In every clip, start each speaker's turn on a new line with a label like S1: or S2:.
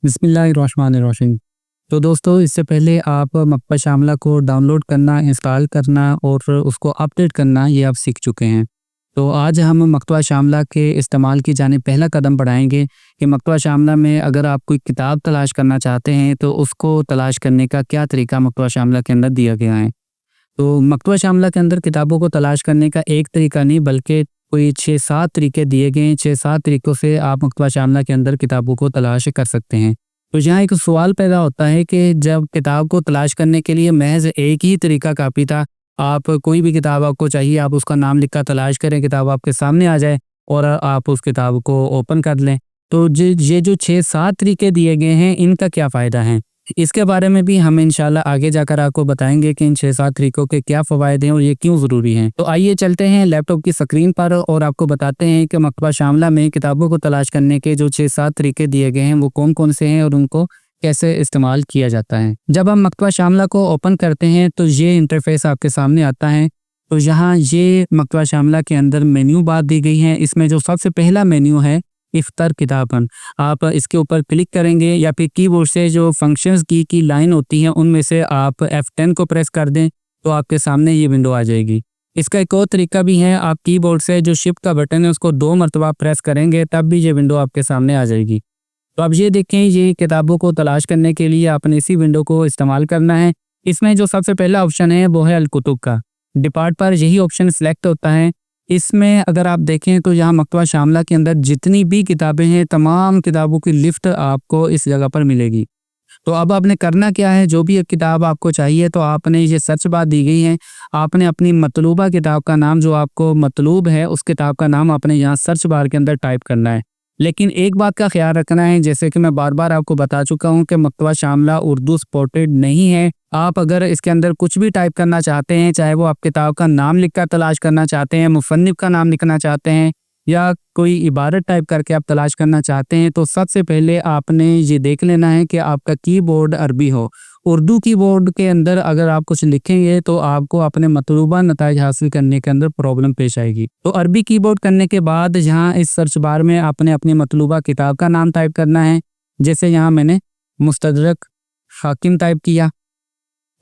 S1: बिस्मिल्लाहिर्रहमानिर्रहीम। तो दोस्तों, इससे पहले आप मकतबा शामला को डाउनलोड करना, इंस्टॉल करना और उसको अपडेट करना ये आप सीख चुके हैं। तो आज हम मकतबा शामला के इस्तेमाल की जानिब पहला कदम बढ़ाएंगे कि मकतबा शामला में अगर आप कोई किताब तलाश करना चाहते हैं तो उसको तलाश करने का क्या तरीका मकतबा शामला के अंदर दिया गया है। तो मकतबा शामला के अंदर किताबों को तलाश करने का एक तरीका नहीं बल्कि कोई 6-7 तरीके दिए गए हैं। 6-7 तरीक़ों से आप मकतबा शामला के अंदर किताबों को तलाश कर सकते हैं। तो यहाँ एक सवाल पैदा होता है कि जब किताब को तलाश करने के लिए महज एक ही तरीका काफ़ी था, आप कोई भी किताब आपको चाहिए, आप उसका नाम लिख कर तलाश करें, किताब आपके सामने आ जाए और आप उस किताब को ओपन कर लें। तो ये जो 6-7 तरीके दिए गए हैं, इनका क्या फ़ायदा है, इसके बारे में भी हम इंशाल्लाह आगे जाकर आपको बताएंगे कि इन 6-7 तरीकों के क्या फ़वायद हैं और ये क्यों ज़रूरी हैं। तो आइए चलते हैं लैपटॉप की स्क्रीन पर और आपको बताते हैं कि मकतबा शामला में किताबों को तलाश करने के जो 6-7 तरीके दिए गए हैं वो कौन कौन से हैं और उनको कैसे इस्तेमाल किया जाता है। जब हम मकतबा शामला को ओपन करते हैं तो ये इंटरफेस आपके सामने आता है। तो यहाँ ये मकतबा शामला के अंदर मेन्यू बार दी गई है। इसमें जो सबसे पहला मेन्यू है इफ्तार किताबन, आप इसके ऊपर क्लिक करेंगे या फिर कीबोर्ड से जो फंक्शंस की लाइन होती है उनमें से आप F10 को प्रेस कर दें तो आपके सामने ये विंडो आ जाएगी। इसका एक और तरीका भी है, आप कीबोर्ड से जो शिफ्ट का बटन है उसको 2 मरतबा प्रेस करेंगे तब भी ये विंडो आपके सामने आ जाएगी। तो अब ये देखें, ये किताबों को तलाश करने के लिए आपने इसी विंडो को इस्तेमाल करना है। इसमें जो सबसे पहला ऑप्शन है वो है अल-कुतुब का। डिपार्ट पर यही ऑप्शन सिलेक्ट होता है। इसमें अगर आप देखें तो यहाँ मकतबा शामला के अंदर जितनी भी किताबें हैं, तमाम किताबों की लिस्ट आपको इस जगह पर मिलेगी। तो अब आपने करना क्या है, जो भी एक किताब आपको चाहिए तो आपने ये सर्च बार दी गई है, आपने अपनी मतलूबा किताब का नाम, जो आपको मतलूब है उस किताब का नाम आपने यहाँ सर्च बार के अंदर टाइप करना है। लेकिन एक बात का ख्याल रखना है, जैसे कि मैं बार बार आपको बता चुका हूँ कि मकतबा शामला उर्दू सपोर्टेड नहीं है। आप अगर इसके अंदर कुछ भी टाइप करना चाहते हैं, चाहे वो आप किताब का नाम लिखकर तलाश करना चाहते हैं, मुफ़न्निफ़ का नाम लिखना चाहते हैं या कोई इबारत टाइप करके आप तलाश करना चाहते हैं, तो सबसे पहले आपने ये देख लेना है कि आपका कीबोर्ड अरबी हो। उर्दू कीबोर्ड के अंदर अगर आप कुछ लिखेंगे तो आपको अपने मतलूबा नताइज हासिल करने के अंदर प्रॉब्लम पेश आएगी। तो अरबी कीबोर्ड करने के बाद यहाँ इस सर्च बार में आपने अपनी मतलूबा किताब का नाम टाइप करना है। जैसे यहाँ मैंने मुस्तदरक हाकिम टाइप किया,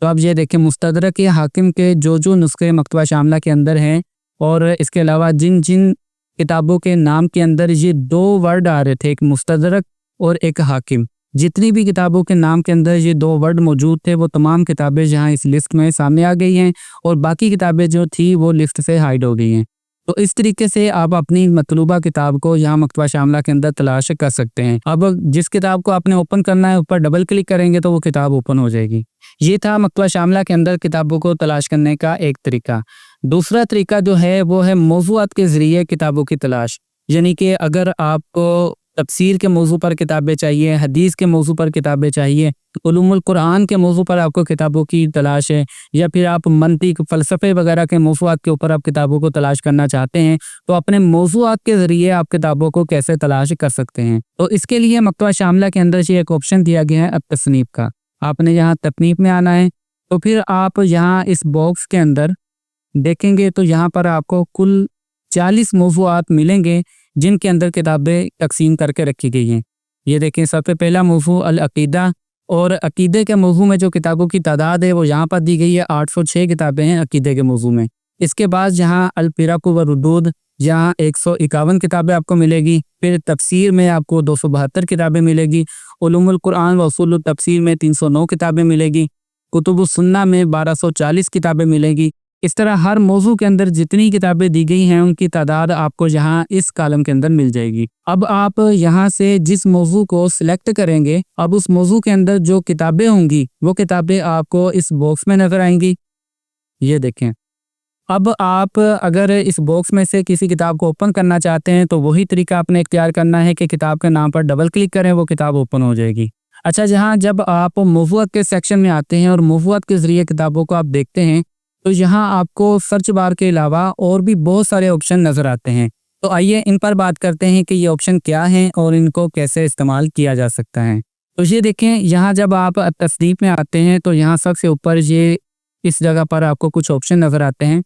S1: तो अब ये देखें मुस्तदरक या हाकिम के जो नुस्खे मकतबा शामला के अंदर हैं और इसके अलावा जिन जिन किताबों के नाम के अंदर ये 2 वर्ड आ रहे थे, एक मुस्तदरक और एक हाकिम, जितनी भी किताबों के नाम के अंदर ये 2 वर्ड मौजूद थे वो तमाम किताबें यहाँ इस लिस्ट में सामने आ गई हैं और बाकी किताबें जो थी वो लिस्ट से हाइड हो गई हैं। तो इस तरीके से आप अपनी मतलूबा किताब को यहाँ मकतबा शामला के अंदर तलाश कर सकते हैं। अब जिस किताब को आपने ओपन करना है ऊपर डबल क्लिक करेंगे तो वो किताब ओपन हो जाएगी। ये था मकतबा शामला के अंदर किताबों को तलाश करने का एक तरीका। दूसरा तरीका जो है वो है मौज़ूआत के ज़रिए किताबों की तलाश। यानी कि अगर आपको तफसीर के मौजू पर किताबें चाहिए, हदीस के मौजू पर किताबें चाहिए, उलूमुल कुरान के मौजू पर आपको किताबों की तलाश है, या फिर आप मंतिक, फ़लसफ़े वगैरह के मौज़ूआत के ऊपर आप किताबों को तलाश करना चाहते हैं, तो अपने मौज़ूआत के ज़रिए आप किताबों को कैसे तलाश कर सकते हैं। तो इसके लिए मकतबा शामला के अंदर ये एक ऑप्शन दिया गया है अब-तसनीफ़ का। आपने यहाँ तसनीफ़ में आना है, तो फिर आप यहाँ इस बॉक्स के अंदर देखेंगे तो यहाँ पर आपको कुल 40 मौज़ूआत मिलेंगे जिनके अंदर किताबें तकसीम करके रखी गई हैं। ये देखें, सबसे पहला मौज़ू अल-अक़ीदा, और अक़ीदे के मौज़ू में जो किताबों की तादाद है वो यहाँ पर दी गई है। 806 किताबें हैं अक़ीदे के मौज़ू में। इसके बाद यहाँ अल-फ़िरक़ व रुदूद, यहाँ 151 किताबें आपको मिलेगी। फिर तफसीर में आपको 272 किताबें मिलेगी। उलूमुल कुरान व उसूलुत तफसीर में 309 किताबें मिलेगी। कुतुबुस सुन्ना में 1240 किताबें मिलेगी। इस तरह हर मौजू के अंदर जितनी किताबें दी गई हैं उनकी तादाद आपको यहाँ इस कॉलम के अंदर मिल जाएगी। अब आप यहाँ से जिस मौजू को सिलेक्ट करेंगे, अब उस मौजू के अंदर जो किताबें होंगी वो किताबें आपको इस बॉक्स में नज़र आएंगी। ये देखें, अब आप अगर इस बॉक्स में से किसी किताब को ओपन करना चाहते हैं तो वही तरीका आपने इख्तियार करना है कि किताब के नाम पर डबल क्लिक करें, वो किताब ओपन हो जाएगी। अच्छा, जहाँ जब आप मौज़ूआत के सेक्शन में आते हैं और मौज़ूआत के ज़रिए किताबों को आप देखते हैं तो यहाँ आपको सर्च बार के अलावा और भी बहुत सारे ऑप्शन नज़र आते हैं। तो आइए इन पर बात करते हैं कि ये ऑप्शन क्या हैं और इनको कैसे इस्तेमाल किया जा सकता है। तो ये देखें, यहाँ जब आप तसनीफ़ में आते हैं तो यहाँ सबसे ऊपर ये इस जगह पर आपको कुछ ऑप्शन नज़र आते हैं।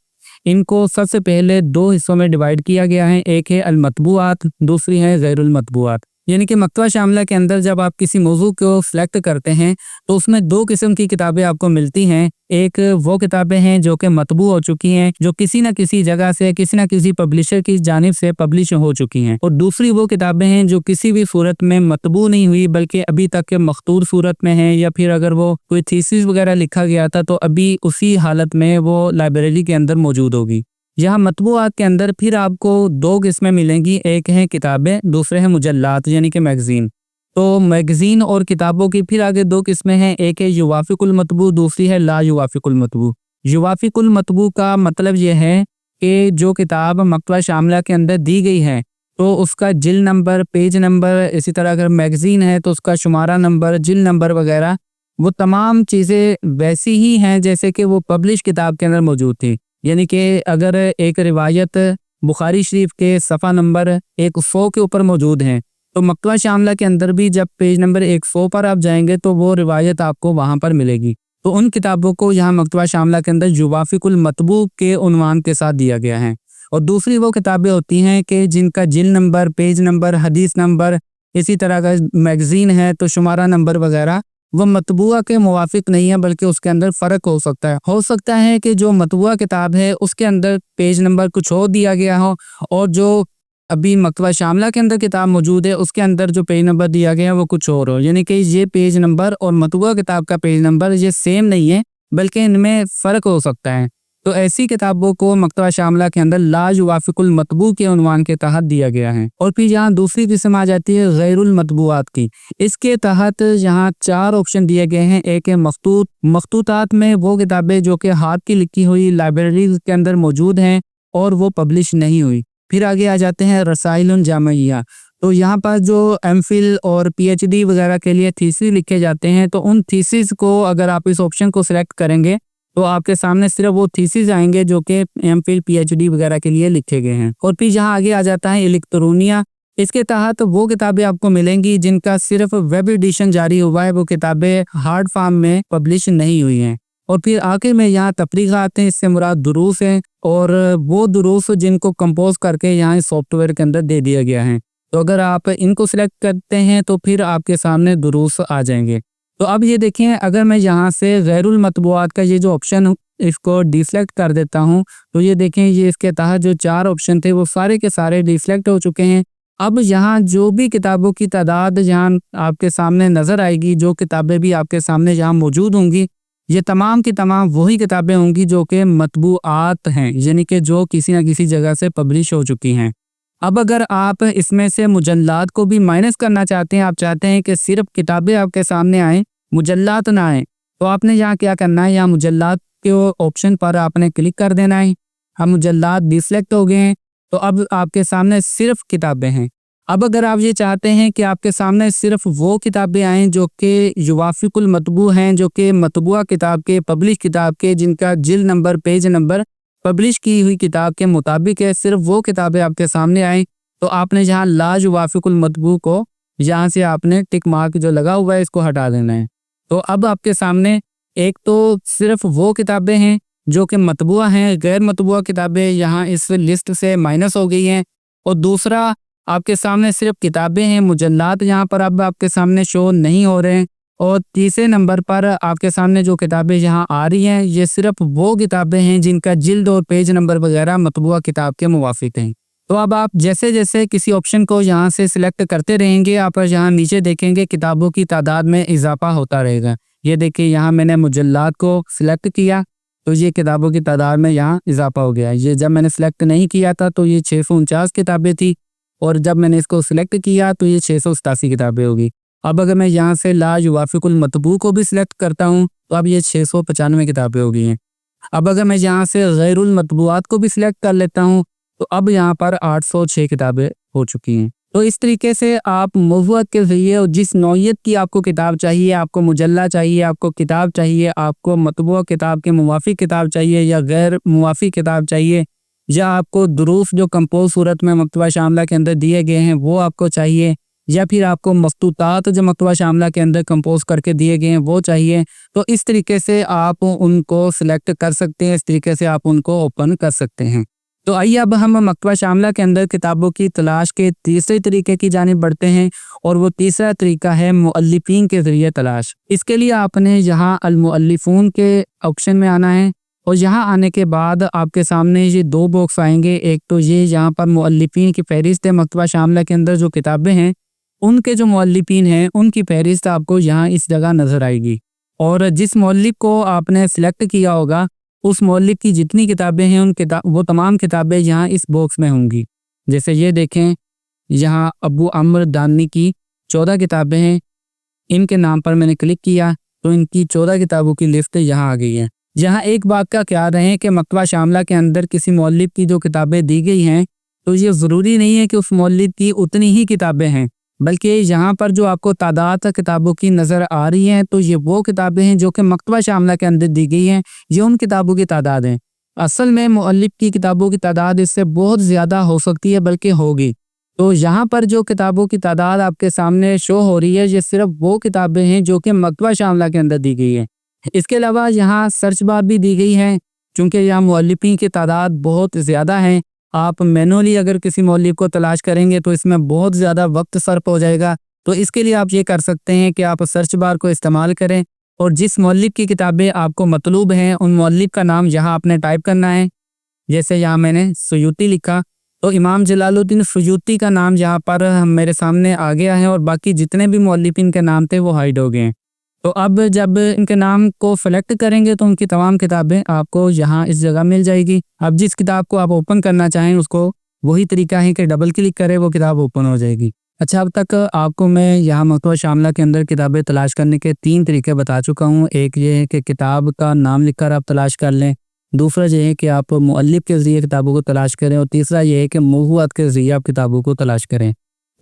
S1: इनको सबसे पहले 2 हिस्सों में डिवाइड किया गया है। एक है अल-मतबूआत, दूसरी है गैरुल मतबूआत। यानी कि मकतबा शामला के अंदर जब आप किसी मौजू को सिलेक्ट करते हैं तो उसमें दो किस्म की किताबें आपको मिलती हैं। एक वो किताबें हैं जो कि मतबू हो चुकी हैं, जो किसी न किसी जगह से किसी न किसी पब्लिशर की जानिब से पब्लिश हो चुकी हैं, और दूसरी वो किताबें हैं जो किसी भी सूरत में मतबू नहीं हुई बल्कि अभी तक के मखतूर सूरत में है, या फिर अगर वो कोई थीसिस वगैरह लिखा गया था तो अभी उसी हालत में वो लाइब्रेरी के अंदर मौजूद होगी। यहाँ मतबूआत के अंदर फिर आपको दो किस्में मिलेंगी, एक है किताबें, दूसरे हैं मुजल्लात यानी कि मैगज़ीन। तो मैगज़ीन और किताबों की फिर आगे दो किस्में हैं, एक है युवाफ़िकुल मतबू, दूसरी है ला युवाफ़िकुल मतबू। युवाफ़िकुल मतबू का मतलब ये है कि जो किताब मकतबा शामला के अंदर दी गई है तो उसका जिल्द नंबर, पेज नंबर, इसी तरह अगर मैगज़ीन है तो उसका शुमारा नंबर, जिल्द नंबर वगैरह, वो तमाम चीज़ें वैसी ही हैं जैसे कि वो पब्लिश किताब के अंदर मौजूद थी। यानी कि अगर एक रिवायत बुखारी शरीफ के सफ़ा नंबर 100 के ऊपर मौजूद हैं तो मकतबा शामला के अंदर भी जब पेज नंबर 100 पर आप जाएंगे तो वो रिवायत आपको वहाँ पर मिलेगी। तो उन किताबों को यहाँ मकतबा शामला के अंदर युवाफ़िकुल मतबू के उन्वान के साथ दिया गया है। और दूसरी वो किताबें होती हैं कि जिनका जिल्द नंबर, पेज नंबर, हदीस नंबर, इसी तरह का मैगज़ीन है तो शुमारा नंबर वगैरह वो मतबूआ के मुवाफिक नहीं है बल्कि उसके अंदर फ़र्क हो सकता है कि जो मतबूआ किताब है उसके अंदर पेज नंबर कुछ और दिया गया हो, और जो अभी मकतबा शामला के अंदर किताब मौजूद है उसके अंदर जो पेज नंबर दिया गया है वो कुछ और हो। यानी कि ये पेज नंबर और मतबूआ किताब का पेज नंबर ये सेम नहीं है बल्कि इनमें फ़र्क हो सकता है। तो ऐसी किताबों को मकतबा शामला के अंदर ला युवाफ़िकुल मतबू के उन्वान के तहत दिया गया है। और फिर यहाँ दूसरी किस्म आ जाती है गैरुल मतबूआत की। इसके तहत यहाँ 4 ऑप्शन दिए गए हैं। एक है मखतूत। मखतूतात में वो किताबें जो कि हाथ की लिखी हुई लाइब्रेरी के अंदर मौजूद हैं और वो पब्लिश नहीं हुई। फिर आगे आ जाते हैं रसाइलुन जामिया। तो यहाँ पर जो एमफिल और पीएचडी वगैरह के लिए थीसिस लिखे जाते हैं तो उन थीसिस को अगर आप इस ऑप्शन को सिलेक्ट करेंगे तो आपके सामने सिर्फ वो थीसिस आएंगे जो कि एमफिल पीएचडी वगैरह के लिए लिखे गए हैं। और फिर यहाँ आगे आ जाता है इलेक्ट्रोनिया। इसके तहत वो किताबें आपको मिलेंगी जिनका सिर्फ वेब एडिशन जारी हुआ है, वो किताबें हार्ड फॉर्म में पब्लिश नहीं हुई हैं। और फिर आखिर में यहाँ तफरीक़ आते हैं, इससे मुराद दुरूस हैं, और वो दुरूस जिनको कंपोज करके यहाँ इस सॉफ्टवेयर के अंदर दे दिया गया है। तो अगर आप इनको सिलेक्ट करते हैं तो फिर आपके सामने दुरूस आ जाएंगे। तो अब ये देखें, अगर मैं यहाँ से गैरुल मतबूआत का ये जो ऑप्शन इसको डिसेलेक्ट कर देता हूँ तो ये देखें, ये इसके तहत जो 4 ऑप्शन थे वो सारे के सारे डिसेलेक्ट हो चुके हैं। अब यहाँ जो भी किताबों की तादाद यहाँ आपके सामने नज़र आएगी, जो किताबें भी आपके सामने यहाँ मौजूद होंगी, ये तमाम की तमाम वही किताबें होंगी जो कि मतबूआत हैं, यानी कि जो किसी न किसी जगह से पब्लिश हो चुकी हैं। अब अगर आप इसमें से मुजल्लात को भी माइनस करना चाहते हैं, आप चाहते हैं कि सिर्फ किताबें आपके सामने आएँ, मुजल्लात ना आएँ, तो आपने यहाँ क्या करना है, यहाँ मुजल्लात के ऑप्शन पर आपने क्लिक कर देना है। हम मुजल्लात डिसेलेक्ट हो गए हैं तो अब आपके सामने सिर्फ किताबें हैं। अब अगर आप ये चाहते हैं कि आपके सामने सिर्फ वो किताबें आएँ जो कि युवाफ़िकुल मतबू हैं, जो कि मतबूआ किताब के, पब्लिश किताब के, जिनका जिल्द नंबर, पेज नंबर पब्लिश की हुई किताब के मुताबिक है, सिर्फ वो किताबें आपके सामने आएँ, तो आपने यहाँ ला युवाफ़िकुल मतबू को यहाँ से आपने टिक मार्क जो लगा हुआ है इसको हटा देना है। तो अब आपके सामने एक तो सिर्फ वो किताबें हैं जो कि मतबूआ हैं, गैर मतबूआ किताबें यहाँ इस लिस्ट से माइनस हो गई हैं, और दूसरा आपके सामने सिर्फ किताबें हैं, मुजल्लात यहाँ पर अब आपके सामने शो नहीं हो रहे हैं, और तीसरे नंबर पर आपके सामने जो किताबें यहाँ आ रही हैं ये सिर्फ वो किताबें हैं जिनका जिल्द और पेज नंबर वगैरह मतबूआ किताब के मुवाफिक हैं। तो अब आप जैसे जैसे किसी ऑप्शन को यहाँ से सिलेक्ट करते रहेंगे, आप यहाँ नीचे देखेंगे किताबों की तादाद में इजाफा होता रहेगा। ये देखिए, यहाँ मैंने मुजल्लात को सिलेक्ट किया तो ये किताबों की तादाद में यहाँ इजाफा हो गया। ये जब मैंने सिलेक्ट नहीं किया था तो ये 649 किताबें थी, और जब मैंने इसको सिलेक्ट किया तो ये 687 किताबें होगी। अब अगर मैं यहाँ से ला युवाफ़िकुल मतबू को भी सिलेक्ट करता हूँ तो अब ये 695 किताबें हो गई हैं। अब अगर मैं यहाँ से गैरुल मतबूआत को भी सिलेक्ट कर लेता हूँ तो अब यहाँ पर 806 किताबें हो चुकी हैं। तो इस तरीके से आप मौज़ूआत के ज़रिए जिस नौइयत की आपको किताब चाहिए, आपको मुजल्ला चाहिए, आपको किताब चाहिए, आपको मतबूआ किताब के मुवाफ़िक किताब चाहिए या गैर मुवाफ़िक किताब चाहिए, या आपको दुरूस जो कंपोज सूरत में मकतबा शामला के अंदर दिए गए हैं वो आपको चाहिए, या फिर आपको मखतूतात जो मकतबा शामला के अंदर कंपोज करके दिए गए हैं वो चाहिए, तो इस तरीके से आप उनको सिलेक्ट कर सकते हैं, इस तरीके से आप उनको ओपन कर सकते हैं। तो आइए अब हम मकतबा शामला के अंदर किताबों की तलाश के तीसरे तरीके की जानिब बढ़ते हैं, और वो तीसरा तरीका है मुअल्लिफीन के ज़रिए तलाश। इसके लिए आपने यहाँ अल मुअल्लिफून के ऑप्शन में आना है, और यहाँ आने के बाद आपके सामने ये दो बॉक्स आएंगे। एक तो ये यहाँ पर मुअल्लिफीन की फहरिस्त है, मकतबा शामला के अंदर जो किताबें हैं उनके जो मुअल्लिफीन हैं उनकी फहरिस्त आपको यहाँ इस जगह नज़र आएगी, और जिस मुअल्लिफ को आपने सेलेक्ट किया होगा उस मौलिक की जितनी किताबें हैं वो तमाम किताबें यहाँ इस बॉक्स में होंगी। जैसे ये देखें, यहाँ अबू अम्र दानी की 14 किताबें हैं। इनके नाम पर मैंने क्लिक किया तो इनकी 14 किताबों की लिस्ट यहाँ आ गई है। यहाँ एक बात का ख्याल रहे कि मकतबा शामला के अंदर किसी मौलिक की जो किताबें दी गई हैं तो ये ज़रूरी नहीं है कि उस मौलिक की उतनी ही किताबें हैं, बल्कि यहाँ पर जो आपको तादाद किताबों की नज़र आ रही हैं तो ये वो किताबें हैं जो कि मकतबा शामला के अंदर दी गई हैं। ये उन किताबों की तादाद हैं। असल में मुअल्लिफ की किताबों की तादाद इससे बहुत ज़्यादा हो सकती है, बल्कि होगी। तो यहाँ पर जो किताबों की तादाद आपके सामने शो हो रही है ये सिर्फ वो किताबें हैं जो कि मकतबा शामला के अंदर दी गई हैं। इसके अलावा यहाँ सर्च बार भी दी गई है, चूँकि यहाँ मुअल्लिफीन की तादाद बहुत ज़्यादा है। आप मैनुअली अगर किसी मौलिफ को तलाश करेंगे तो इसमें बहुत ज़्यादा वक्त सर्फ हो जाएगा। तो इसके लिए आप ये कर सकते हैं कि आप सर्च बार को इस्तेमाल करें, और जिस मौलिफ की किताबें आपको मतलूब हैं उन मौलिफ का नाम यहाँ आपने टाइप करना है। जैसे यहाँ मैंने सुयूती लिखा तो इमाम जलालुद्दीन सुयूती का नाम यहाँ पर मेरे सामने आ गया है, और बाकी जितने भी मौलिफिन के नाम थे वो हाइड हो गए हैं। तो अब जब इनके नाम को सेलेक्ट करेंगे तो उनकी तमाम किताबें आपको यहाँ इस जगह मिल जाएगी। अब जिस किताब को आप ओपन करना चाहें उसको वही तरीका है कि डबल क्लिक करें, वो किताब ओपन हो जाएगी। अच्छा, अब तक आपको मैं यहाँ मकतबा शामला के अंदर किताबें तलाश करने के 3 तरीके बता चुका हूँ। एक ये है कि किताब का नाम लिखकर आप तलाश कर लें, दूसरा ये है कि आप मुअल्लिफ के ज़रिए किताबों को तलाश करें, और तीसरा ये है कि मौज़ूआत के ज़रिए आप किताबों को तलाश करें।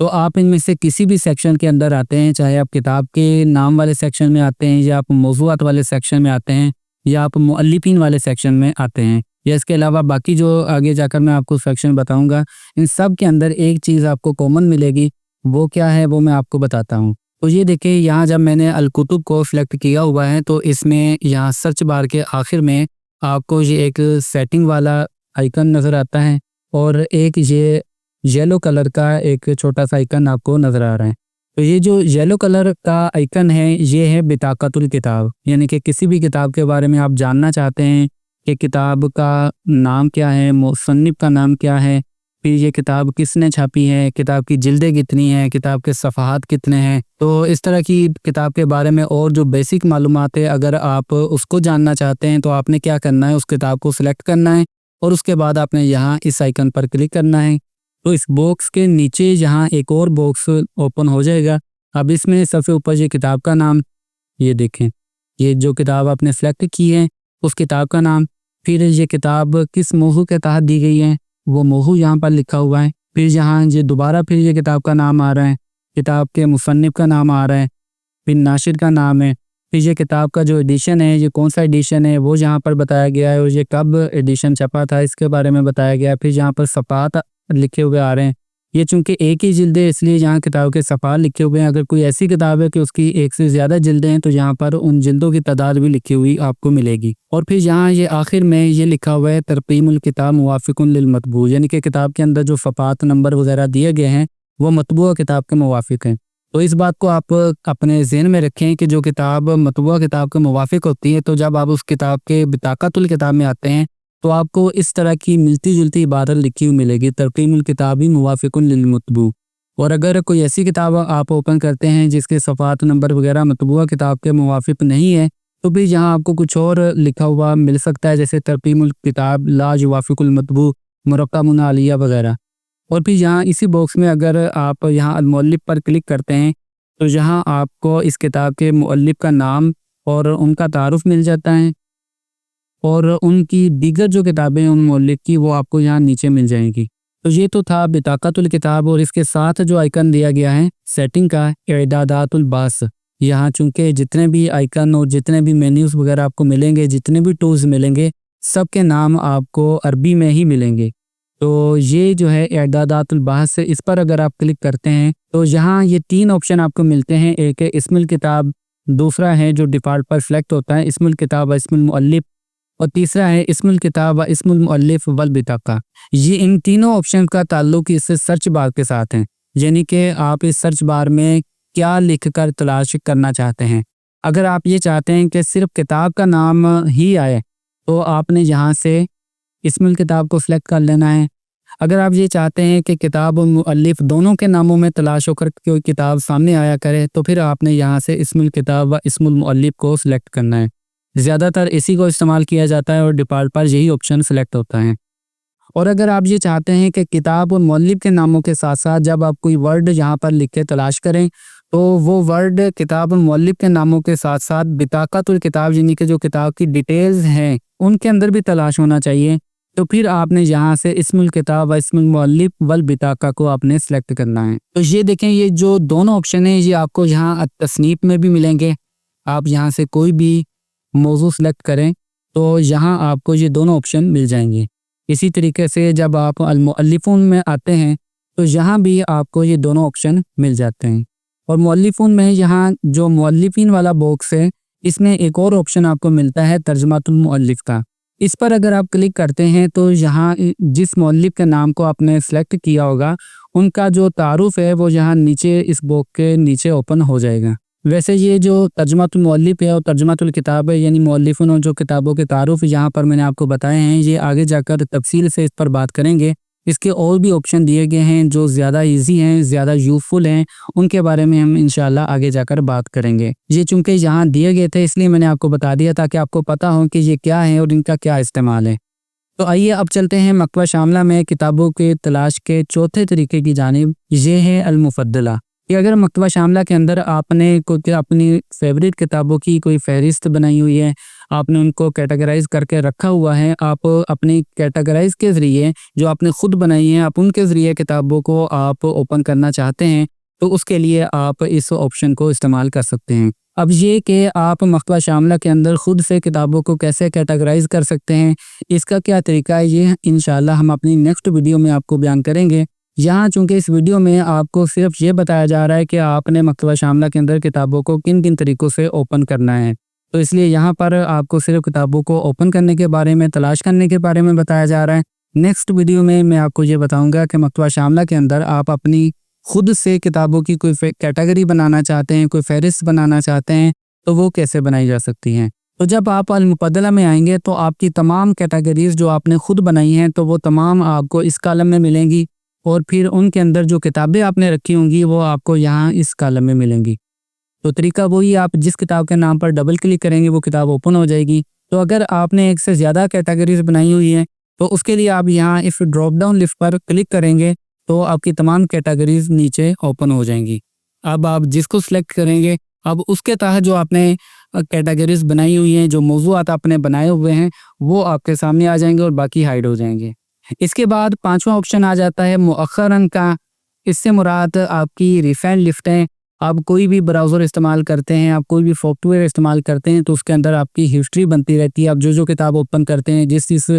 S1: तो आप इनमें से किसी भी सेक्शन के अंदर आते हैं, चाहे आप किताब के नाम वाले सेक्शन में आते हैं, या आप मौज़ूआत वाले सेक्शन में आते हैं, या आप मुअल्लिफीन वाले सेक्शन में आते हैं, या इसके अलावा बाकी जो आगे जाकर मैं आपको सेक्शन बताऊंगा, इन सब के अंदर एक चीज़ आपको कॉमन मिलेगी। वो क्या है वो मैं आपको बताता हूँ। तो ये देखिए, यहाँ जब मैंने अल कुतुब को सिलेक्ट किया हुआ है तो इसमें यहाँ सर्च बार के आखिर में आपको ये एक सेटिंग वाला आइकन नज़र आता है, और एक ये येलो कलर का एक छोटा सा आइकन आपको नज़र आ रहा है। तो ये जो येलो कलर का आइकन है ये है बिताकतुल किताब, यानी कि किसी भी किताब के बारे में आप जानना चाहते हैं कि किताब का नाम क्या है, मुसन्निफ का नाम क्या है, फिर ये किताब किसने छापी है, किताब की जिल्दें कितनी हैं, किताब के सफ़हात कितने हैं। तो इस तरह की किताब के बारे में और जो बेसिक मालूमात है अगर आप उसको जानना चाहते हैं तो आपने क्या करना है, उस किताब को सिलेक्ट करना है, और उसके बाद आपने यहाँ इस आइकन पर क्लिक करना है। तो इस बॉक्स के नीचे यहाँ एक और बॉक्स ओपन हो जाएगा। अब इसमें सबसे ऊपर ये किताब का नाम, ये देखें, ये जो किताब आपने सेलेक्ट की है उस किताब का नाम, फिर ये किताब किस मौजू के तहत दी गई है वो मौजू यहाँ पर लिखा हुआ है, फिर यहाँ ये दोबारा फिर ये किताब का नाम आ रहा है, किताब के मुसन्निफ का नाम आ रहा है, फिर नाशिर का नाम है, फिर ये किताब का जो एडिशन है ये कौन सा एडिशन है वो यहाँ पर बताया गया है, और ये कब एडिशन छपा था इसके बारे में बताया गया है। फिर यहाँ पर सफ़ात लिखे हुए आ रहे हैं। ये चूंकि एक ही जिल्द है इसलिए यहाँ किताब के सफ़ात लिखे हुए हैं। अगर कोई ऐसी किताब है कि उसकी एक से ज़्यादा जिल्दें हैं तो यहाँ पर उन जिल्दों की तादाद भी लिखी हुई आपको मिलेगी। और फिर यहाँ ये आखिर में ये लिखा हुआ है तरकीमुल किताब मुवाफ़िकुन लिल मतबू, यानी कि किताब के अंदर जो सफ़ात नंबर वगैरह दिए गए हैं वो मतबूआ किताब के मुवाफ़िक हैं। तो इस बात को आप अपने ज़हन में रखें कि जो किताब मतबूआ किताब के मुवाफ़िक होती है, तो जब आप उस किताब के बिताकतुल किताब में आते हैं तो आपको इस तरह की मिलती जुलती इबारत लिखी हुई मिलेगी, तरकीमुल किताबी मुवाफ़िकुन लिल मतबू। और अगर कोई ऐसी किताब आप ओपन करते हैं जिसके सफ़ात नंबर वगैरह मतबूआ किताब के मुवाफ़िक नहीं है तो भी यहाँ आपको कुछ और लिखा हुआ मिल सकता है, जैसे तरकीमुल किताब ला युवाफ़िकुल मतबू मुरक्कबुन आलिया वगैरह। और फिर यहाँ इसी बॉक्स में अगर आप यहाँ अल मुअल्लिफ पर क्लिक करते हैं तो यहाँ आपको इस किताब के मुअल्लिफ का नाम और उनका तारुफ मिल जाता है, और उनकी दीगर जो किताबें हैं उन मुअल्लिफ की वो आपको यहाँ नीचे मिल जाएंगी। तो ये तो था बिताकतुल किताब, और इसके साथ जो आइकन दिया गया है सेटिंग का इदादातुल बास। यहाँ चूँकि जितने भी आइकन और जितने भी मेन्यूज़ वगैरह आपको मिलेंगे, जितने भी टूल्स मिलेंगे, सब के नाम आपको अरबी में ही मिलेंगे। तो ये जो है इदादातुल बास, इस पर अगर आप क्लिक करते हैं तो यहाँ ये 3 ऑप्शन आपको मिलते हैं। एक है इस्मुल किताब, दूसरा है जो डिफ़ॉल्ट पर सिलेक्ट होता है इस्मुल किताब व इस्मुल मुअल्लिफ, और तीसरा है इस्मुल किताब व इस्मुल मुअल्लिफ वल बिताका। ये इन तीनों ऑप्शन का ताल्लुक इस सर्च बार के साथ है, यानी कि आप इस सर्च बार में क्या लिख कर तलाश करना चाहते हैं। अगर आप ये चाहते हैं कि सिर्फ किताब का नाम ही आए तो आपने यहाँ से इस्मुल किताब को सिलेक्ट कर लेना है। अगर आप ये चाहते हैं कि किताब और मुअल्लिफ दोनों के नामों में तलाश होकर कोई किताब सामने आया करे तो फिर आपने यहाँ से इस्मुल किताब व इस्मुल मुअल्लिफ को सिलेक्ट करना है। ज़्यादातर इसी को इस्तेमाल किया जाता है और डिफ़ॉल्ट पर यही ऑप्शन सेलेक्ट होता है। और अगर आप ये चाहते हैं कि किताब और मुअल्लिफ के नामों के साथ साथ जब आप कोई वर्ड यहाँ पर लिख के तलाश करें तो वो वर्ड किताब और मुअल्लिफ के नामों के साथ साथ बिताक़तुल किताब यानी कि जो किताब की डिटेल्स हैं उनके अंदर भी तलाश होना चाहिए। तो फिर आपने यहाँ से इस्मुल किताब व इस्मुल मुअल्लिफ वल बिताका को आपने सेलेक्ट करना है। तो ये देखें, ये जो दोनों ऑप्शन हैं ये आपको यहाँ तसनीफ में भी मिलेंगे। आप यहाँ से कोई भी मौजू सेलेक्ट करें तो यहाँ आपको ये दोनों ऑप्शन मिल जाएंगे। इसी तरीके से जब आप अल मुअल्लिफून में आते हैं तो यहाँ भी आपको ये दोनों ऑप्शन मिल जाते हैं। और मुअल्लिफून में यहाँ जो मुअल्लिफीन वाला बॉक्स है इसमें एक और ऑप्शन आपको मिलता है तर्जुमातुल मुअल्लिफ का। इस पर अगर आप क्लिक करते हैं तो यहाँ जिस मुअल्लिफ के नाम को आपने सेलेक्ट किया होगा उनका जो तारुफ है वो यहाँ नीचे इस बॉक्स के नीचे ओपन हो जाएगा। वैसे ये जो तर्जुमातुल मुअल्लिफ है और तर्जुमातुल किताब है यानी मुअल्लिफून और जो किताबों के तारुफ यहाँ पर मैंने आपको बताए हैं, ये आगे जाकर तफसील से इस पर बात करेंगे। इसके और भी ऑप्शन दिए गए हैं जो ज़्यादा इजी हैं, ज़्यादा यूज़फुल हैं, उनके बारे में हम इंशाल्लाह आगे जाकर बात करेंगे। ये चूँकि यहाँ दिए गए थे इसलिए मैंने आपको बता दिया ताकि आपको पता हो कि ये क्या है और इनका क्या इस्तेमाल है। तो आइए अब चलते हैं मकतबा शामिला में किताबों के तलाश के चौथे तरीके की जानिब। ये है अल मुफद्दला कि अगर मकतबा शामिला के अंदर आपने कोई अपनी फेवरेट किताबों की कोई फहरिस्त बनाई हुई है, आपने उनको कैटेगराइज करके रखा हुआ है, आप अपनी कैटेगराइज के ज़रिए जो आपने ख़ुद बनाई है आप उनके ज़रिए किताबों को आप ओपन करना चाहते हैं तो उसके लिए आप इस ऑप्शन को इस्तेमाल कर सकते हैं। अब ये कि आप मकतबा शामिला के अंदर ख़ुद से किताबों को कैसे कैटेगराइज कर सकते हैं, इसका क्या तरीका है, ये इंशाल्लाह हम अपनी नेक्स्ट वीडियो में आपको बयान करेंगे। यहाँ चूँकि इस वीडियो में आपको सिर्फ ये बताया जा रहा है कि आपने मकतबा शामिला के अंदर किताबों को किन किन तरीक़ों से ओपन करना है, तो इसलिए यहाँ पर आपको सिर्फ किताबों को ओपन करने के बारे में, तलाश करने के बारे में बताया जा रहा है। नेक्स्ट वीडियो में मैं आपको ये बताऊँगा कि मकतबा शामिला के अंदर आप अपनी खुद से किताबों की कोई कैटेगरी बनाना चाहते हैं, कोई फहरिस्त बनाना चाहते हैं तो वो कैसे बनाई जा सकती हैं। तो जब आप अल मुफद्दला में आएंगे तो आपकी तमाम कैटेगरीज़ जो आपने ख़ुद बनाई हैं तो वो तमाम आपको इस कॉलम में मिलेंगी और फिर उनके अंदर जो किताबें आपने रखी होंगी वो आपको यहाँ इस कॉलम में मिलेंगी। तो तरीका वही, आप जिस किताब के नाम पर डबल क्लिक करेंगे वो किताब ओपन हो जाएगी। तो अगर आपने एक से ज़्यादा कैटेगरीज बनाई हुई हैं तो उसके लिए आप यहाँ इस ड्रॉप डाउन लिस्ट पर क्लिक करेंगे तो आपकी तमाम कैटेगरीज नीचे ओपन हो जाएंगी। अब आप जिसको सिलेक्ट करेंगे अब उसके तहत जो आपने कैटेगरीज बनाई हुई हैं, जो मौज़ूआत आपने बनाए हुए हैं वो आपके सामने आ जाएंगे और बाकी हाइड हो जाएंगे। इसके बाद पांचवा ऑप्शन आ जाता है मुअख्खरन का। इससे मुराद आपकी रिफाइंड लिस्ट है। आप कोई भी ब्राउज़र इस्तेमाल करते हैं, आप कोई भी सॉफ्टवेयर इस्तेमाल करते हैं तो उसके अंदर आपकी हिस्ट्री बनती रहती है। आप जो किताब ओपन करते हैं, जिस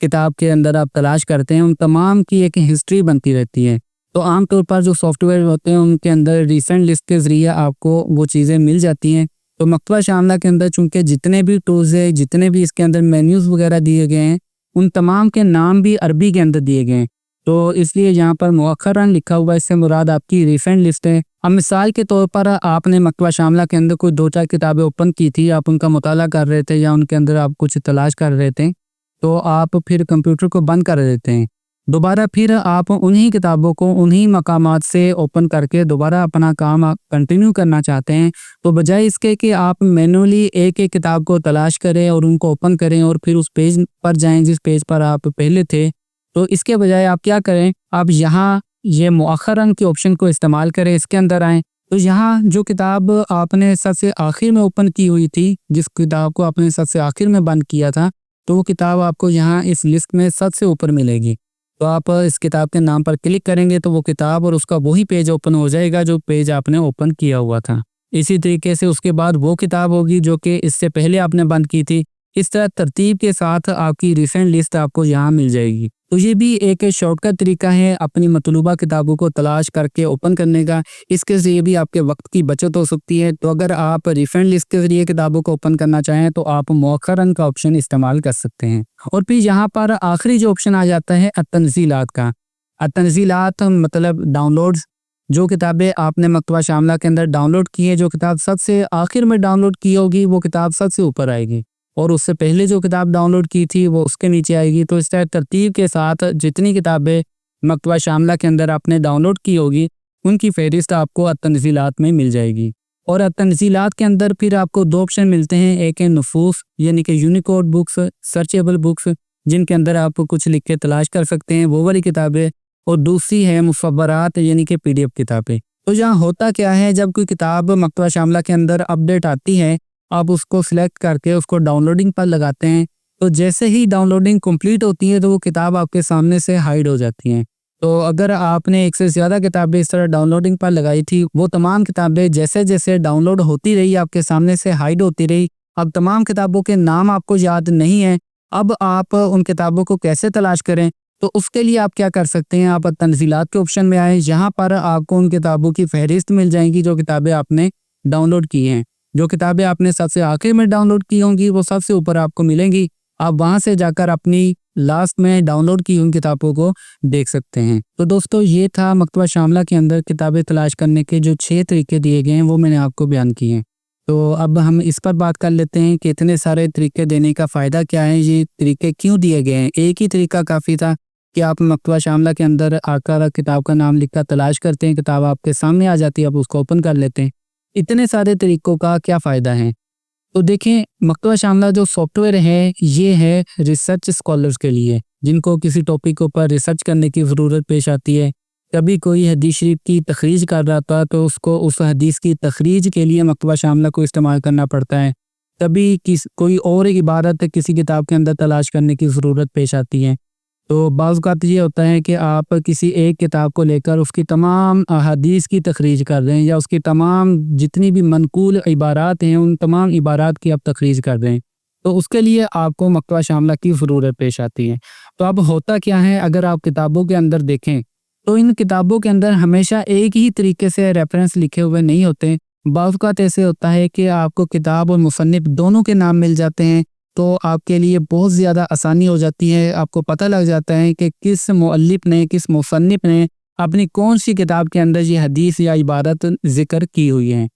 S1: किताब के अंदर आप तलाश करते हैं उन तमाम की एक हिस्ट्री बनती रहती है। तो आमतौर पर जो सॉफ्टवेयर होते हैं उनके अंदर रिसेंट लिस्ट के ज़रिए आपको वो चीज़ें मिल जाती हैं। तो मकतबा शामिला के अंदर चूँकि जितने भी टूल्स हैं, जितने भी इसके अंदर मेन्यूज़ वगैरह दिए गए हैं उन तमाम के नाम भी अरबी के अंदर दिए गए हैं, तो इसलिए यहाँ पर मुअख्खरन लिखा हुआ है, इससे मुराद आपकी रिसेंट लिस्ट है। अब मिसाल के तौर पर आपने मकतबा शामिला के अंदर कोई 2-4 किताबें ओपन की थी, आप उनका मुताला कर रहे थे या उनके अंदर आप कुछ तलाश कर रहे थे तो आप फिर कंप्यूटर को बंद कर देते हैं। दोबारा फिर आप उन्हीं किताबों को उन्हीं मकामात से ओपन करके दोबारा अपना काम आप कंटिन्यू करना चाहते हैं, तो बजाय इसके कि आप मैनुअली एक एक किताब को तलाश करें और उनको ओपन करें और फिर उस पेज पर जाएं जिस पेज पर आप पहले थे, तो इसके बजाय आप क्या करें, आप यहाँ ये मुअख्खरन के ऑप्शन को इस्तेमाल करें, इसके अंदर आएँ। तो यहाँ जो किताब आपने सबसे आखिर में ओपन की हुई थी, जिस किताब को आपने सबसे आखिर में बंद किया था, तो वो किताब आपको यहाँ इस लिस्ट में सबसे ऊपर मिलेगी। तो आप इस किताब के नाम पर क्लिक करेंगे तो वो किताब और उसका वही पेज ओपन हो जाएगा जो पेज आपने ओपन किया हुआ था। इसी तरीके से उसके बाद वो किताब होगी जो कि इससे पहले आपने बंद की थी। इस तरह तरतीब के साथ आपकी रिसेंट लिस्ट आपको यहाँ मिल जाएगी। तो ये भी एक शॉर्टकट तरीका है अपनी मतलूबा किताबों को तलाश करके ओपन करने का। इसके ज़रिए भी आपके वक्त की बचत हो सकती है। तो अगर आप रिफरेंस लिस्ट के ज़रिए किताबों को ओपन करना चाहें तो आप मौखरन का ऑप्शन इस्तेमाल कर सकते हैं। और फिर यहाँ पर आखिरी जो ऑप्शन आ जाता है तंज़ीलात का। तंज़ीलात मतलब डाउनलोड्स। जो किताबें आपने मकतबा शामला के अंदर डाउनलोड की है, जो किताब सबसे आखिर में डाउनलोड की होगी वो किताब सबसे ऊपर आएगी, और उससे पहले जो किताब डाउनलोड की थी वो उसके नीचे आएगी। तो इस तरह तरतीब के साथ जितनी किताबें मकतबा शामला के अंदर आपने डाउनलोड की होगी उनकी फहरिस्त आपको तंज़ीलात में मिल जाएगी। और तंज़ीलात के अंदर फिर आपको दो ऑप्शन मिलते हैं। एक है नुफूस यानी कि यूनिकोड बुक्स, सर्चेबल बुक्स, जिनके अंदर आप कुछ लिख के तलाश कर सकते हैं, वो वाली किताबें। और दूसरी है मुफ़व्वरात यानी कि PDF किताबें। तो यहाँ होता क्या है, जब कोई किताब मकतबा शामला के अंदर अपडेट आती है, आप उसको सिलेक्ट करके उसको डाउनलोडिंग पर लगाते हैं। तो जैसे ही डाउनलोडिंग कंप्लीट होती है तो वो किताब आपके सामने से हाइड हो जाती हैं। तो अगर आपने एक से ज़्यादा किताबें इस तरह डाउनलोडिंग पर लगाई थी, वो तमाम किताबें जैसे जैसे डाउनलोड होती रही आपके सामने से हाइड होती रही। अब तमाम किताबों के नाम आपको याद नहीं है। अब आप उन किताबों को कैसे तलाश करें? तो उसके लिए आप क्या कर सकते हैं, आप तंज़ीलात के ऑप्शन में आए। यहाँ पर आपको उन किताबों की फहरिस्त मिल जाएंगी जो किताबें आपने डाउनलोड की हैं। जो किताबें आपने सबसे आखिर में डाउनलोड की होंगी वो सबसे ऊपर आपको मिलेंगी। आप वहां से जाकर अपनी लास्ट में डाउनलोड की उन किताबों को देख सकते हैं। तो दोस्तों, ये था मकतबा शामला के अंदर किताबें तलाश करने के जो 6 तरीके दिए गए हैं, वो मैंने आपको बयान किए हैं। तो अब हम इस पर बात कर लेते हैं कि इतने सारे तरीके देने का फ़ायदा क्या है, ये तरीके क्यों दिए गए हैं। एक ही तरीका काफ़ी था कि आप मकतबा शामला के अंदर आकर किताब का नाम लिखकर तलाश करते हैं, किताब आपके सामने आ जाती है, आप उसको ओपन कर लेते हैं। इतने सारे तरीकों का क्या फ़ायदा है? तो देखें, मकतबा शामला जो सॉफ्टवेयर है ये है रिसर्च स्कॉलर्स के लिए, जिनको किसी टॉपिक के ऊपर रिसर्च करने की ज़रूरत पेश आती है। कभी कोई हदीस शरीफ की तखरीज कर रहा था तो उसको उस हदीस की तखरीज के लिए मकतबा शामला को इस्तेमाल करना पड़ता है। कभी कोई और एक इबारत किसी किताब के अंदर तलाश करने की ज़रूरत पेश आती है। तो बाज़ औक़ात ये होता है कि आप किसी एक किताब को लेकर उसकी तमाम अहादीस की तखरीज कर रहे हैं, या उसकी तमाम जितनी भी मनकूल इबारात हैं उन तमाम इबारात की आप तखरीज कर रहे हैं। तो उसके लिए आपको मकतबा शामला की ज़रूरत पेश आती है। तो अब होता क्या है, अगर आप किताबों के अंदर देखें तो इन किताबों के अंदर हमेशा एक ही तरीके से रेफरेंस लिखे हुए नहीं होते। बाज़ औक़ात ऐसे होता है कि आपको किताब और मुसन्निफ़ दोनों के नाम मिल जाते हैं, तो आपके लिए बहुत ज़्यादा आसानी हो जाती है। आपको पता लग जाता है कि किस मुअल्लिफ़ ने, किस मुसन्निफ़ ने अपनी कौन सी किताब के अंदर ये हदीस या इबारत ज़िक्र की हुई है।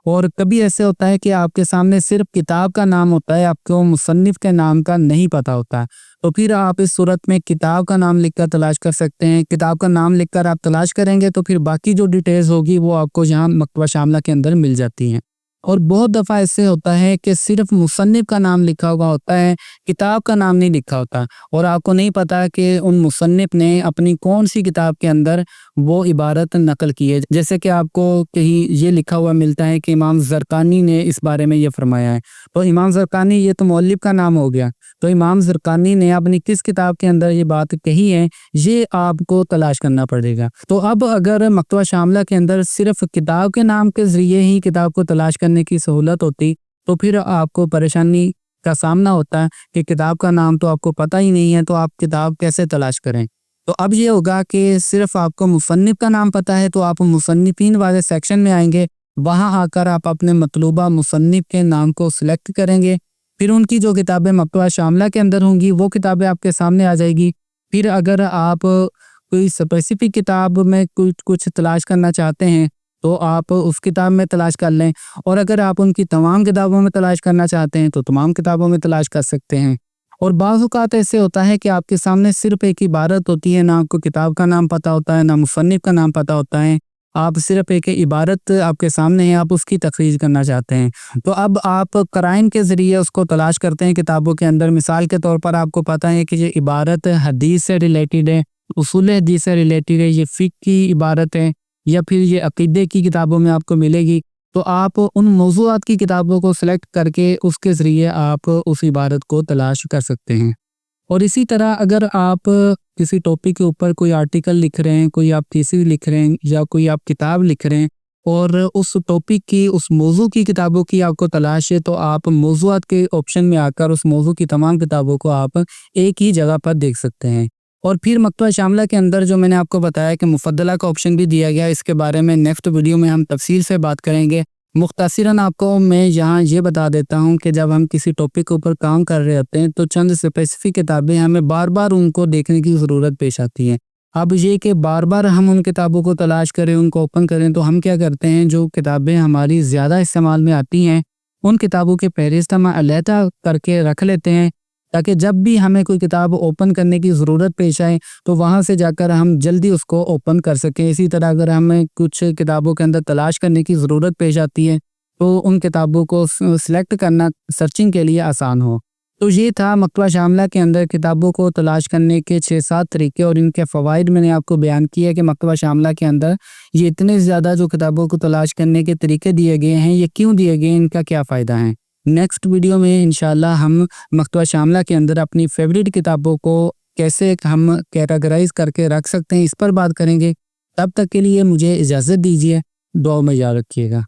S1: और कभी ऐसे होता है कि आपके सामने सिर्फ किताब का नाम होता है, आपको मुसन्निफ़ के नाम का नहीं पता होता। तो फिर आप इस सूरत में किताब का नाम लिखकर तलाश कर सकते हैं। किताब का नाम लिखकर आप तलाश करेंगे तो फिर बाकी जो डिटेल्स होगी वो आपको यहाँ मकतबा शामला के अंदर मिल जाती हैं। और बहुत दफ़ा ऐसे होता है कि सिर्फ मुसन्निफ़ का नाम लिखा हुआ होता है, किताब का नाम नहीं लिखा होता, और आपको नहीं पता कि उन मुसन्निफ़ ने अपनी कौन सी किताब के अंदर वो इबारत नकल की है। जैसे कि आपको कहीं ये लिखा हुआ मिलता है कि इमाम ज़रक़ानी ने इस बारे में ये फरमाया है, तो इमाम ज़रक़ानी ये तो मौलिफ़ का नाम हो गया। तो इमाम ज़रक़ानी ने अपनी किस किताब के अंदर ये बात कही है, ये आपको तलाश करना पड़ेगा। तो अब अगर मकतबा शामला के अंदर सिर्फ किताब के नाम के ज़रिए ही किताब को तलाश करने की सहूलत होती तो फिर आपको परेशानी का सामना होता है कि किताब का नाम तो आपको पता ही नहीं है, तो आप किताब कैसे तलाश करें। तो अब ये होगा कि सिर्फ आपको मुसन्निफ़ का नाम पता है तो आप मुसन्निफ़ीन वाले सेक्शन में आएंगे, वहाँ आकर आप अपने मतलूबा मुसन्निफ़ के नाम को सिलेक्ट करेंगे। फिर उनकी जो किताबें मकतबा शामला के अंदर होंगी वो किताबें आपके सामने आ जाएगी। फिर अगर आप कोई स्पेसिफिक किताब में कुछ तलाश करना चाहते हैं तो आप उस किताब में तलाश कर लें, और अगर आप उनकी तमाम किताबों में तलाश करना चाहते हैं तो तमाम किताबों में तलाश कर सकते हैं। और बाज़ औक़ात ऐसे होता है कि आपके सामने सिर्फ एक इबारत होती है, ना आपको किताब का नाम पता होता है, ना मुसन्निफ़ का नाम पता होता है, आप सिर्फ एक इबारत आपके सामने है, आप उसकी तखरीज करना चाहते हैं। तो अब आप क़राइन के ज़रिए उसको तलाश करते हैं किताबों के अंदर। मिसाल के तौर पर आपको पता है कि ये इबारत हदीस से रिलेटेड है, उसूल हदीस से रिलेटेड है, ये फ़िक़्ह की इबारत है, या फिर ये अक़ीदे की किताबों में आपको मिलेगी। तो आप उन मौज़ूआत की किताबों को सिलेक्ट करके उसके ज़रिए आप उस इबारत को तलाश कर सकते हैं। और इसी तरह अगर आप किसी टॉपिक के ऊपर कोई आर्टिकल लिख रहे हैं, कोई आप थीसिस लिख रहे हैं, या कोई आप किताब लिख रहे हैं और उस टॉपिक की, उस मौज़ू की किताबों की आपको तलाश है, तो आप मौज़ूआत के ऑप्शन में आकर उस मौज़ू की तमाम किताबों को आप एक ही जगह पर देख सकते हैं। اور پھر مکتبہ شاملہ کے اندر جو میں نے آپ کو بتایا کہ مفضلہ کا آپشن بھی دیا گیا، اس کے بارے میں نیکسٹ ویڈیو میں ہم تفصیل سے بات کریں گے۔ مختصراً آپ کو میں یہاں یہ بتا دیتا ہوں کہ جب ہم کسی ٹاپک کے اوپر کام کر رہے ہوتے ہیں تو چند اسپیسیفک کتابیں ہمیں بار بار ان کو دیکھنے کی ضرورت پیش آتی ہے۔ اب یہ کہ بار بار ہم ان کتابوں کو تلاش کریں، ان کو اوپن کریں، تو ہم کیا کرتے ہیں، جو کتابیں ہماری زیادہ استعمال میں آتی ہیں ان کتابوں کے فہرست ہم علیحدہ کر کے رکھ لیتے ہیں، تاکہ جب بھی ہمیں کوئی کتاب اوپن کرنے کی ضرورت پیش آئے تو وہاں سے جا کر ہم جلدی اس کو اوپن کر سکیں۔ اسی طرح اگر ہمیں کچھ کتابوں کے اندر تلاش کرنے کی ضرورت پیش آتی ہے تو ان کتابوں کو سلیکٹ کرنا سرچنگ کے لیے آسان ہو۔ تو یہ تھا مکتبہ شاملہ کے اندر کتابوں کو تلاش کرنے کے 6-7 طریقے، اور ان کے فوائد میں نے آپ کو بیان کیا کہ مکتبہ شاملہ کے اندر یہ اتنے زیادہ جو کتابوں کو تلاش کرنے کے طریقے دیے گئے ہیں، یہ کیوں دیے گئے ہیں، ان کا کیا فائدہ ہے۔ نیکسٹ ویڈیو میں انشاءاللہ ہم مکتبہ شاملہ کے اندر اپنی فیوریٹ کتابوں کو کیسے ہم کیٹاگرائز کر کے رکھ سکتے ہیں، اس پر بات کریں گے۔ تب تک کے لیے مجھے اجازت دیجیے، دعا میں یاد رکھیے گا۔